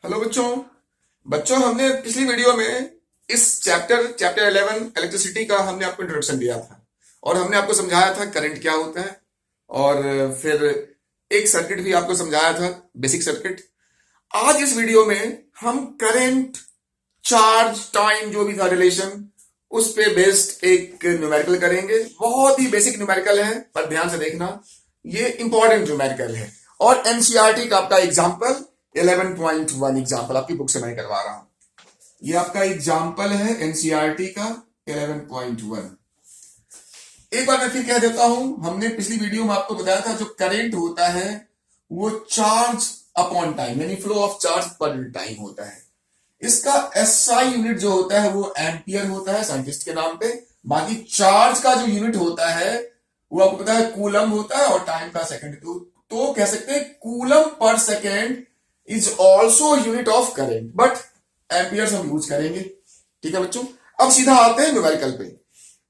Hello बच्चों। बच्चों, हमने पिछली वीडियो में इस चैप्टर 11 इलेक्ट्रिसिटी का हमने आपको इंट्रोडक्शन दिया था और हमने आपको समझाया था करंट क्या होता है। और फिर एक सर्किट भी आपको समझाया था, बेसिक सर्किट। आज इस वीडियो में हम करंट, चार्ज, टाइम जो भी था रिलेशन, उस पे बेस्ड एक न्यूमेरिकल करेंगे। बहुत ही बेसिक न्यूमेरिकल है, पर ध्यान से देखना, ये इंपॉर्टेंट न्यूमेरिकल है। और एनसीईआरटी का आपका एग्जाम्पल 11.1 एग्जाम्पल आपकी बुक से मैं करवा रहा हूं। ये आपका एग्जाम्पल है एनसीईआरटी का 11.1। एक बार मैं फिर कह देता हूं, हमने पिछली वीडियो में आपको बताया था जो करंट होता है वो चार्ज अपॉन टाइम, यानी फ्लो ऑफ चार्ज पर टाइम होता है। इसका एसआई यूनिट जो होता है वो एम्पियर होता है साइंटिस्ट के नाम पे। बाकी चार्ज का जो यूनिट होता है वो आपको पता है कूलम होता है, और टाइम का सेकंड। तो कह सकते हैं coulomb per second is also unit of current, but amperes हम यूज करेंगे। ठीक है बच्चों, अब सीधा आते हैं न्यूमेरिकल पे।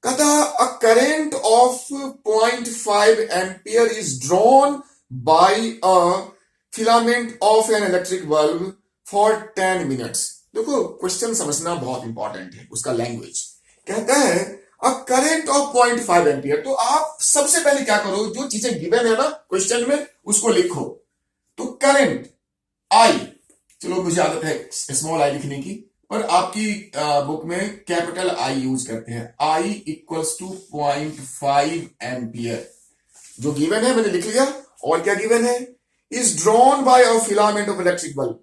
कहता a current of 0.5 ampere is drawn by a filament of an electric bulb for 10 minutes. देखो, क्वेश्चन समझना बहुत इंपॉर्टेंट है, उसका लैंग्वेज। कहता है अ करेंट ऑफ 0.5 एम्पियर। तो आप सबसे पहले क्या करो, जो चीजें गिवन है ना क्वेश्चन में उसको लिखो। तो करंट आई, चलो मुझे आदत है स्मॉल आई लिखने की, पर आपकी बुक में कैपिटल आई यूज करते हैं। आई इक्वल्स टू 0.5 एम्पियर जो गिवन है मैंने लिख लिया। और क्या गिवन है, is drawn by a filament of electric bulb.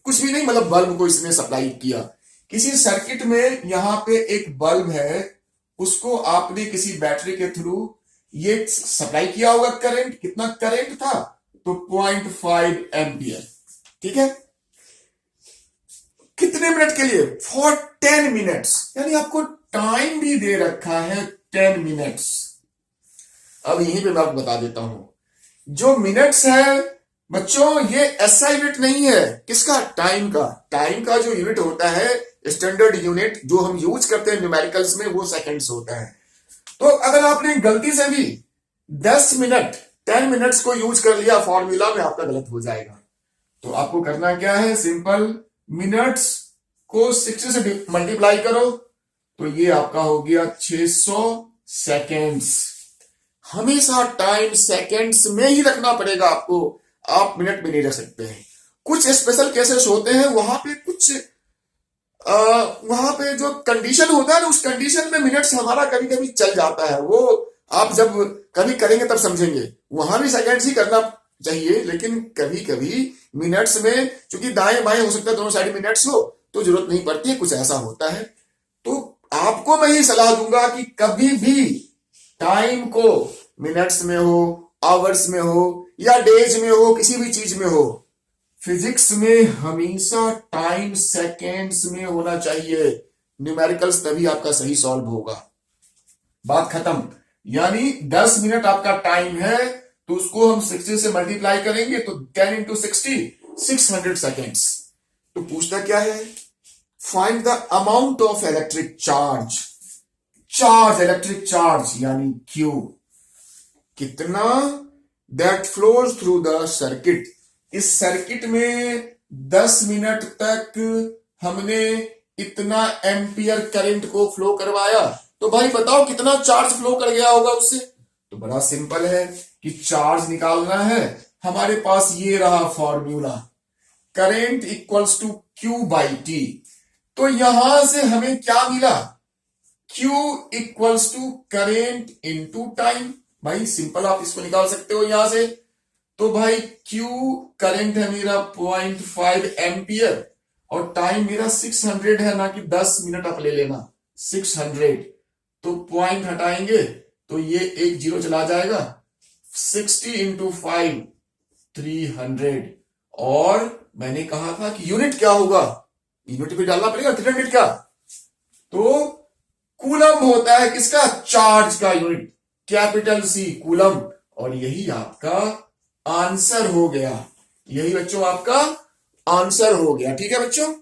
कुछ भी नहीं, मतलब बल्ब को इसने सप्लाई किया किसी सर्किट में। यहां पे एक बल्ब है, उसको आपने किसी बैटरी के थ्रू ये सप्लाई किया होगा करंट। कितना करंट था, तो 0.5 एम्पियर। ठीक है, कितने मिनट के लिए, फॉर 10 मिनट्स, यानी आपको टाइम भी दे रखा है 10 मिनट्स। अब यहीं पे मैं आपको बता देता हूं, जो मिनट्स है बच्चों ये एसआई यूनिट नहीं है। किसका, टाइम का। टाइम का जो यूनिट होता है, स्टैंडर्ड यूनिट जो हम यूज करते हैं न्यूमेरिकल्स में, वो सेकंड्स होता है। तो अगर आपने गलती से भी 10 मिनट 10 मिनट्स को यूज कर लिया फॉर्मूला में, आपका गलत हो जाएगा। तो आपको करना क्या है, सिंपल, मिनट्स को 60 से मल्टीप्लाई करो, तो ये आपका हो गया 600 सेकेंड्स। हमेशा टाइम सेकेंड्स में ही रखना पड़ेगा आपको, आप मिनट में नहीं रख सकते हैं। कुछ स्पेशल केसेस होते हैं, वहां पे कुछ वहां पे जो कंडीशन होता है ना, उस कंडीशन में मिनट्स हमारा कभी कभी चल जाता है। वो आप जब कभी करेंगे तब समझेंगे। वहां भी सेकेंड्स ही करना चाहिए, लेकिन कभी कभी मिनट्स में, चूंकि दाएं बाएं हो सकता है, दोनों साइड मिनट्स हो, तो जरूरत नहीं पड़ती है, कुछ ऐसा होता है। तो आपको मैं ही सलाह दूंगा कि कभी भी टाइम को मिनट्स में हो, आवर्स में हो, या डेज में हो, किसी भी चीज में हो, फिजिक्स में हमेशा टाइम सेकेंड्स में होना चाहिए। न्यूमेरिकल्स तभी आपका सही सॉल्व होगा। बात खत्म। यानी 10 मिनट आपका टाइम है, तो उसको हम 60 से मल्टीप्लाई करेंगे, तो 10 इंटू 60 600 सेकेंड्स। तो पूछता क्या है, find the amount of electric charge. Charge, electric charge यानी क्यू, कितना, that flows through the circuit. इस सर्किट में 10 मिनट तक हमने इतना एम्पियर करंट को फ्लो करवाया, तो भाई बताओ कितना चार्ज फ्लो कर गया होगा उससे। तो बड़ा सिंपल है कि चार्ज निकालना है, हमारे पास ये रहा formula, current equals to q by t. तो यहां से हमें क्या मिला, Q equals to current into time. भाई सिंपल, आप इसको निकाल सकते हो यहां से। तो भाई Q करंट है मेरा 0.5 एम्पियर, और टाइम मेरा 600 है, ना कि 10 मिनट आप ले लेना, 600। तो पॉइंट हटाएंगे तो ये एक जीरो चला जाएगा, 60 इंटू 5 300। और मैंने कहा था कि यूनिट क्या होगा, यूनिट भी डालना पड़ेगा 300 का। तो कूलम होता है किसका, चार्ज का यूनिट, कैपिटल सी, कूलम। और यही आपका आंसर हो गया, यही बच्चों आपका आंसर हो गया। ठीक है बच्चों।